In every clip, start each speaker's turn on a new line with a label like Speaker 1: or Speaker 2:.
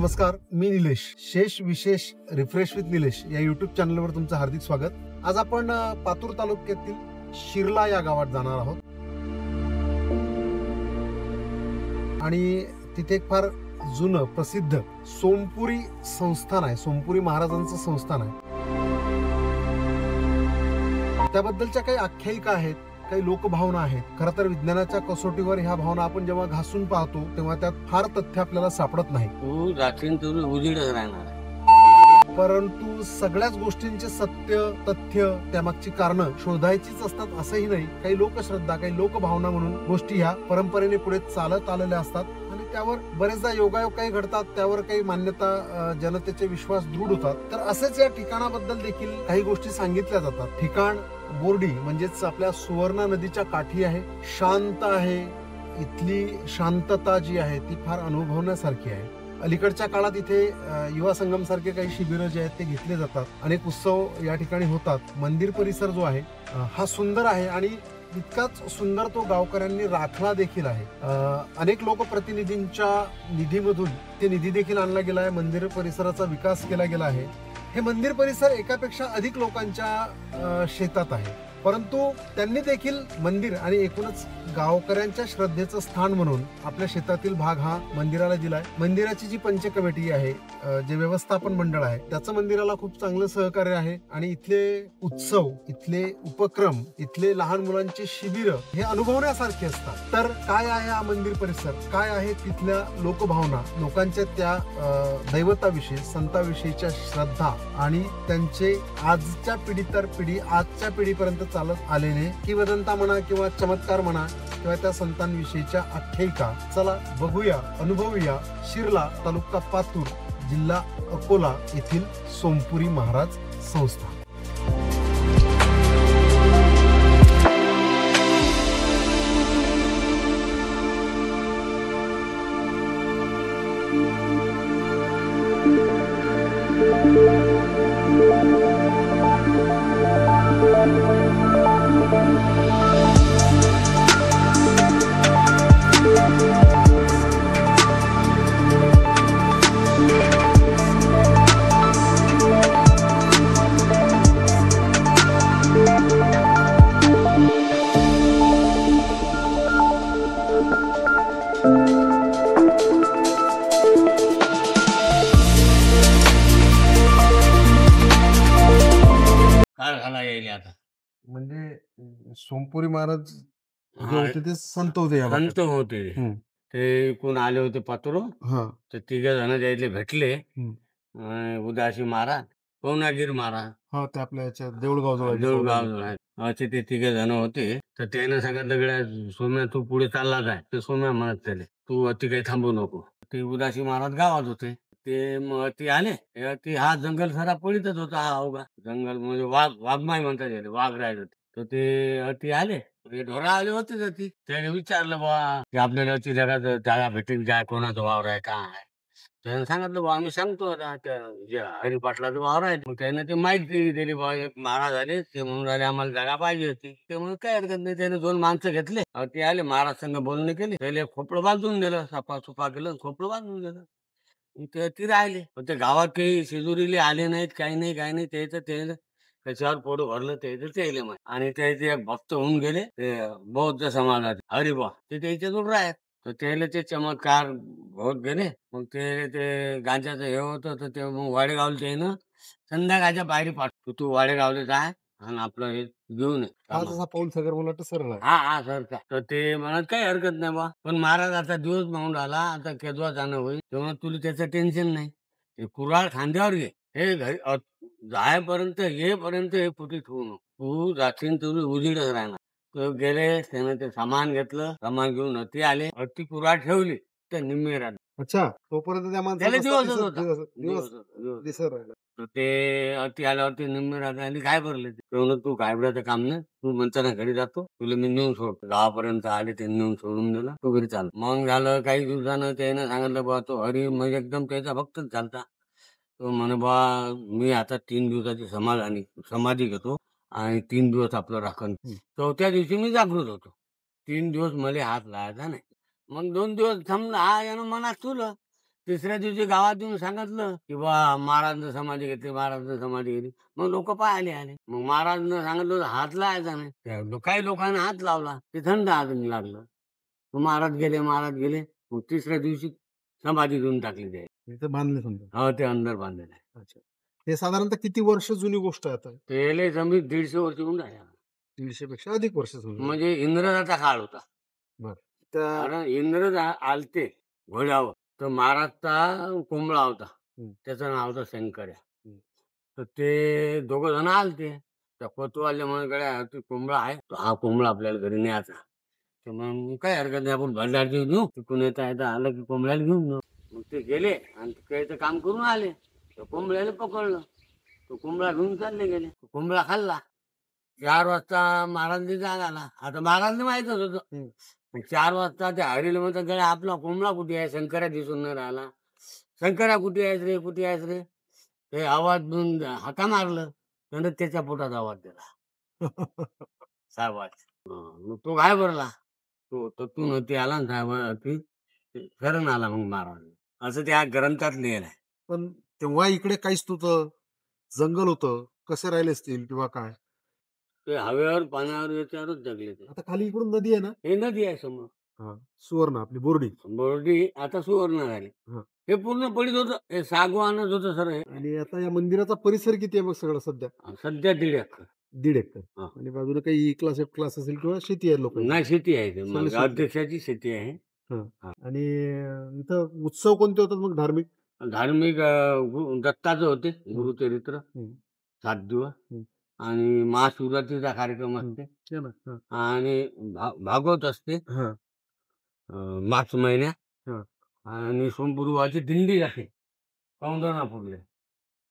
Speaker 1: नमस्कार, मी निलेश. शेष विशेष रिफ्रेश विथ निलेश या युट्यूब चॅनलवर तुमचं हार्दिक स्वागत. आज आपण पातूर तालुक्यातील शिरला या गावात जाणार आहोत आणि तिथे एक फार जुनं प्रसिद्ध सोमपुरी संस्थान आहे. सोमपुरी महाराजांचं संस्थान आहे. त्याबद्दलच्या काही आख्यायिका आहेत, काही लोकभावना आहेत. खरं तर विज्ञानाच्या कसोटीवर ह्या भावना आपण जेव्हा घासून पाहतो तेव्हा त्यात फार तथ्य आपल्याला सापडत नाही. परंतु सगळ्याच गोष्टींचे सत्य तथ्य त्यामागची कारणं शोधायचीच असतात असंही नाही. काही लोकश्रद्धा, काही लोकभावना म्हणून गोष्टी ह्या परंपरेने पुढे चालत आलेल्या असतात आणि त्यावर बरेचदा योगायोग काही घडतात. त्यावर काही मान्यता, जनतेचे विश्वास दृढ होतात. तर असेच या ठिकाणाबद्दल देखील काही गोष्टी सांगितल्या जातात. ठिकाण बोर्डी म्हणजेच आपल्या सुवर्णा नदीच्या काठी आहे. शांत आहे. इथली शांतता जी आहे ती फार अनुभवण्यासारखी आहे. अलीकडच्या काळात इथे युवा संगम सारखे काही शिबिरं जे आहेत ते घेतले जातात. अनेक उत्सव या ठिकाणी होतात. मंदिर परिसर जो आहे हा सुंदर आहे आणि इतकाच सुंदर तो गावकऱ्यांनी राखला देखील आहे. अनेक लोकप्रतिनिधींच्या निधीमधून ते निधी देखील आणला गेला आहे. मंदिर परिसराचा विकास केला गेला आहे. हे मंदिर परिसर एकापेक्षा अधिक लोकांच्या शेतात आहे. परंतु त्यांनी देखील मंदिर आणि एकूणच गावकऱ्यांच्या श्रद्धेचं स्थान म्हणून आपल्या शेतातील भाग हा मंदिराला दिलाय. मंदिराची जी पंच कमिटी आहे, जे व्यवस्थापन मंडळ आहे, त्याचं मंदिराला खूप चांगलं सहकार्य आहे आणि इथले उत्सव, इथले उपक्रम, इथले लहान मुलांची शिबिरं हे अनुभवण्यासारखे असतात. तर काय आहे हा मंदिर परिसर, काय आहे तिथल्या लोकभावना, लोकांच्या त्या दैवताविषयी, संताविषयीच्या श्रद्धा आणि त्यांचे आजच्या पिढी तर पिढी आजच्या पिढीपर्यंत चालत आलेले किंवदंता म्हणा किंवा चमत्कार म्हणा किंवा त्या संतांविषयीच्या आख्यायिका, चला बघूया, अनुभवूया. शिरला, तालुका पातूर, जिल्हा अकोला येथील सोमपुरी महाराज संस्थान. म्हणजे सोमपुरी महाराज जे होते ते संत होते.
Speaker 2: ते कोण आले होते पातूर, ते तिघ जण त्यातले भेटले. उदासी महाराज, पवनागिरी महाराज,
Speaker 1: ते आपल्या याच्या देऊळगाव
Speaker 2: ते तिघ जण होते. तर त्यानं सांगितलं, गड्या सोम्या तू पुढे चालला जाय. ते सोम्या म्हणत त्याले, तू अति काही थांबू नको. ते उदासी महाराज गावात होते. ते आले. ते हा जंगल सारा पळीतच होता. हा अवघा जंगल म्हणजे वाघमाय म्हणतात याले, वाघ राहायचं. तर ते आले. ढोरा आले होते. तर त्याने विचारलं बा की आपल्याला अति जगात जागा भेटेल काय, कोणाचा वावर आहे काय. त्याने सांगितलं बा आम्ही सांगतो आता हरिपाटलाचा वावर आहे. मग त्याने ते माहिती दिली बा, एक महाराज आले, ते म्हणून राहिले आम्हाला जागा पाहिजे होती. ते म्हणून काय हरकत नाही. त्याने 2 माणसं घेतले. ते आले, महाराज संग बोलणे केले. त्याला खोपडं बांधून दिलं, सापा सुपा केलं, खोपडं बांधून दिलं. ते राहिले. पण ते गावात काही शेजुरीले आले नाहीत, काही नाही. ते त्याच्यावर पोट भरलं. ते आणि त्याचे एक भक्त होऊन गेले, ते बौद्ध समाजाचे हरिबा, ते त्याच्याजवळ राहत. तर त्याला ते चमत्कार होत गेले. मग ते गांजाचं हे होतं. तर ते मग वाडेगावला ते ना संध्याकाळच्या पायरी पाठवतो, तू वाडेगावला जाय आणि आपलं हे घेऊन ये.
Speaker 1: पाऊल सगर मला सरळ
Speaker 2: हा सर. तर ते म्हणत काही हरकत नाही बा, पण महाराज आता दिवस माऊन आला, आता केव्हा जाणं होईल, तेव्हा तुला त्याचं टेन्शन नाही. ते कुऱ्हाड खांद्यावर घे, हे घरी जायपर्यंत येपर्यंत हे पुटी ठेवू नको. तू जातीन तुझी उजिडच राहणार. तो गेले, त्यानं ते सामान घेतलं. सामान घेऊन अति आले. अति कुऱ्हाड ठेवली, ते निम्मे राहत.
Speaker 1: अच्छा, तोपर्यंत त्या
Speaker 2: त्याला दिवसच होता.
Speaker 1: दिवस.
Speaker 2: तर ते अति आल्यावरती निम्मे राहते आणि काय भरले ते, तू घाबरायचं काम नाही. तू म्हणताना घरी जातो, तुला मी नेऊन सोडतो. गावापर्यंत आले, ते नेऊन सोडून दिला. तू घरी चाल. मग झालं काही दिवसानं त्यानं सांगितलं बा, तो हरी म्हणजे एकदम त्याचा भक्तच झालता. तो म्हणे बा, मी आता 3 दिवसाची समाधी घेतो आणि 3 दिवस आपलं राखण. चौथ्या दिवशी मी जागृत होतो. 3 दिवस मला हात लावायचा नाही. मग 2 दिवस थांबला. यानं मनात तुलं तिसऱ्या दिवशी गावात येऊन सांगितलं की बा महाराजनं समाधी घेतली, महाराजनं समाधी घेतली. मग लोक पाहायला आले. मग महाराजनं सांगितलं हात लावायचा नाही. काही लोकांना हात लावला, ते थंड अजून लागलं. मग महाराज गेले. मग तिसऱ्या दिवशी समाधी देऊन टाकली ते.
Speaker 1: इथं बांधले समजा.
Speaker 2: हो, ते अंदर बांधलेलं आहे.
Speaker 1: अच्छा. हे साधारणतः किती वर्ष जुनी गोष्ट आहे आता?
Speaker 2: ते लय जमी 150 वर्ष होऊन राहिल्या.
Speaker 1: 150 पेक्षा अधिक वर्ष समजा.
Speaker 2: म्हणजे इंग्रजाचा काळ होता.
Speaker 1: त्या
Speaker 2: कारण इंग्रज आलते घोड्यावर, तर महाराजचा कोंबडा होता, त्याचं नाव होतं शंकर्या. तर ते दोघं जण आलते. त्या कोतवाले म्हणून गड्या कोंबडा आहे, तो हा कोंबडा आपल्याला घरी न्यायचा. तर मग काय हरकत नाही, आपण भंडारची घेऊ, तिकडून येता आलं की कोंबड्याला घेऊन जाऊ. मग ते गेले आणि काही काम करून आले. तर कोंबड्याला पकडलं, तो कोंबडा घेऊन चालले गेले. कोंबडा खाल्ला. 4 वाजता महाराजने जाग आला. आता महाराजने माहितच होतं. मग 4 वाजता ते हरीला म्हणतात गड्या आपला कोंबडा कुठे आहे? शंकर्या दिसून नाही राहिला. शंकर्या कुठे आहेस रे, कुठे आहेस रे? ते आवाज देऊन हाका मारलं. त्यानं त्याच्या पोटात आवाज दिला. साहेबाज. मग तो घाबरला. तो तू ते आला ना साहेब, खरं आला मग महाराज. असं त्या ग्रंथात लिहिलं आहे.
Speaker 1: पण तेव्हा इकडे काहीच नव्हतं, जंगल होतं, कसे राहिले असतील किंवा काय?
Speaker 2: ते हवेवर पाण्यावर याच्यावरच जगले ते.
Speaker 1: आता खाली इकडून नदी आहे ना?
Speaker 2: हे नदी आहे समोर.
Speaker 1: सुवर्ण आपली बोर्डी.
Speaker 2: बोर्डी आता सुवर्ण झाली. हे पूर्ण पडीत होतं, हे सागवानच होतं सर.
Speaker 1: आणि आता या मंदिराचा परिसर किती आहे मग सगळं सध्या?
Speaker 2: सध्या 1.5 एकर.
Speaker 1: 1.5 एकर.
Speaker 2: हा.
Speaker 1: आणि बाजूला काही ई क्लास, एफ क्लास असेल किंवा शेती आहे लोक?
Speaker 2: नाही, शेती आहे ते. मग
Speaker 1: शेती.
Speaker 2: अध्यक्षाची शेती आहे.
Speaker 1: आणि इथं उत्सव कोणते होतात मग धार्मिक?
Speaker 2: धार्मिक दत्ताचे होते, गुरुचरित्र 7 दिवस. आणि महाशिवरात्रीचा कार्यक्रम असते. आणि भागवत असते मार्च महिन्यात. आणि सोमपुरवाची दिंडी जाते कौंडण्यापूरला.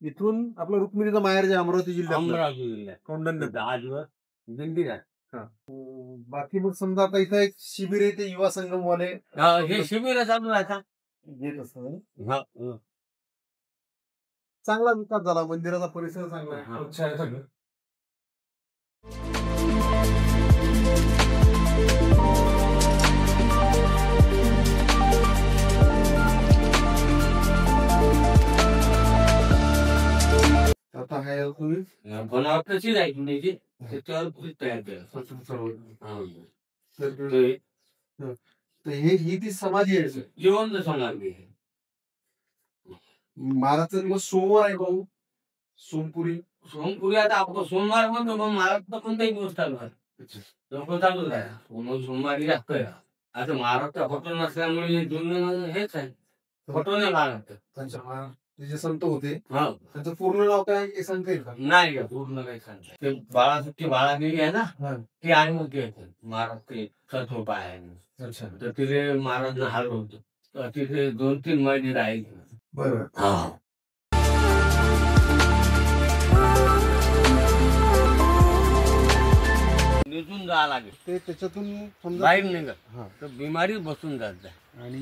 Speaker 1: इथून आपलं रुक्मिणीचा माहेर जे अमरावती
Speaker 2: जिल्ह्यात कौंडण्य 10 दिवस दिंडी जाते.
Speaker 1: बाकी मग समजा आता इथं एक शिबिर आहे, ते युवा संगम वाले
Speaker 2: हे शिबिर चालू आहे आता.
Speaker 1: चांगला विकास झाला, मंदिराचा परिसर चांगला आहे, सगळं. आता आहे तुम्ही
Speaker 2: बनावटची जायची म्हणजे त्याच्यावर तयार केलं.
Speaker 1: तर ही ती समाधी आहे
Speaker 2: जिवंत समाधी.
Speaker 1: महाराजचा दिवस सोमवार आहे भाऊ.
Speaker 2: सोमपुरी आता आपण सोमवार म्हणतो, मग महाराष्ट्र कोणताही दिवस चालू आहे. लोक चालूच आहे. सोमवारी जास्त आहे. आता महाराष्ट्र फोटो नसल्यामुळे जुनं हेच आहे, फोटो नाही लागत.
Speaker 1: ते जे संत होते त्यांचं पूर्ण नाव काय हे सांगता येईल का?
Speaker 2: नाही का पूर्ण काही सांगता. ते बाळासाठी बाळादेवी आहे ना, ती आहे मोठी आहे महाराज. ते सतोपा आहे. तर तिथे महाराज हलवतो. तर तिथे 2-3 महिने राहील. बरोबर. निघून जावं लागेल,
Speaker 1: ते त्याच्यातून समजा
Speaker 2: बाहेर निघत तर बिमारी बसून जात.
Speaker 1: आणि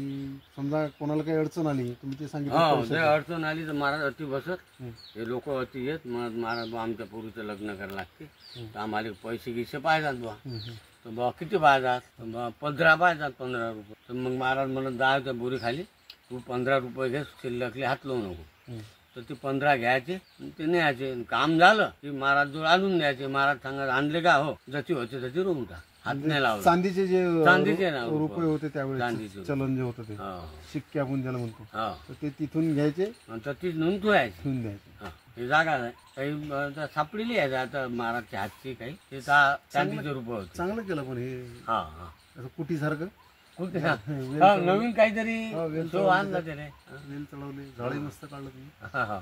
Speaker 1: समजा कोणाला काही अडचण आली तुम्ही ते
Speaker 2: हो,
Speaker 1: सांगितलं
Speaker 2: जर अडचण आली तर महाराज अति बसत. हे लोक अति येत. महाराज आमच्या पोरीचं लग्न करायला लागते, तर आम्हाला पैसे गिसे पाहिजात बा. तर बा किती पाहिजात? 15 पाहिजात, 15 रुपये. तर मग महाराज म्हणत जा त्या बोरी खाली, तू 15 रुपये घे, शिल्लकले हात लावू नको. तर ते 15 घ्यायचे, ते न्यायचे. काम झालं की महाराज जोड आणून द्यायचे. महाराज सांगा आणले का? हो, जशी होते तशी रोवून टाक, हात नाही लावला.
Speaker 1: चांदीचे जे
Speaker 2: चांदीचे ना
Speaker 1: रुपये होते त्यावेळेस,
Speaker 2: चांदीचे
Speaker 1: चलन जे होतं ते शिक्के आपण ज्याला म्हणतो, तर ते तिथून घ्यायचे
Speaker 2: तर ती नोंद ठेवायची.
Speaker 1: ठेवून द्यायचे.
Speaker 2: ही जागा आहे काही सापडलेली आहे आता महाराजच्या हातची काही. ते चांदीचे रुपये होते.
Speaker 1: चांगलं केलं पण हे असं कुटीसारखं
Speaker 2: कुठे नवीन काहीतरी शो आणला त्याने.
Speaker 1: वेल चढवले, झाडे मस्त काढलं तुम्ही.
Speaker 2: हा.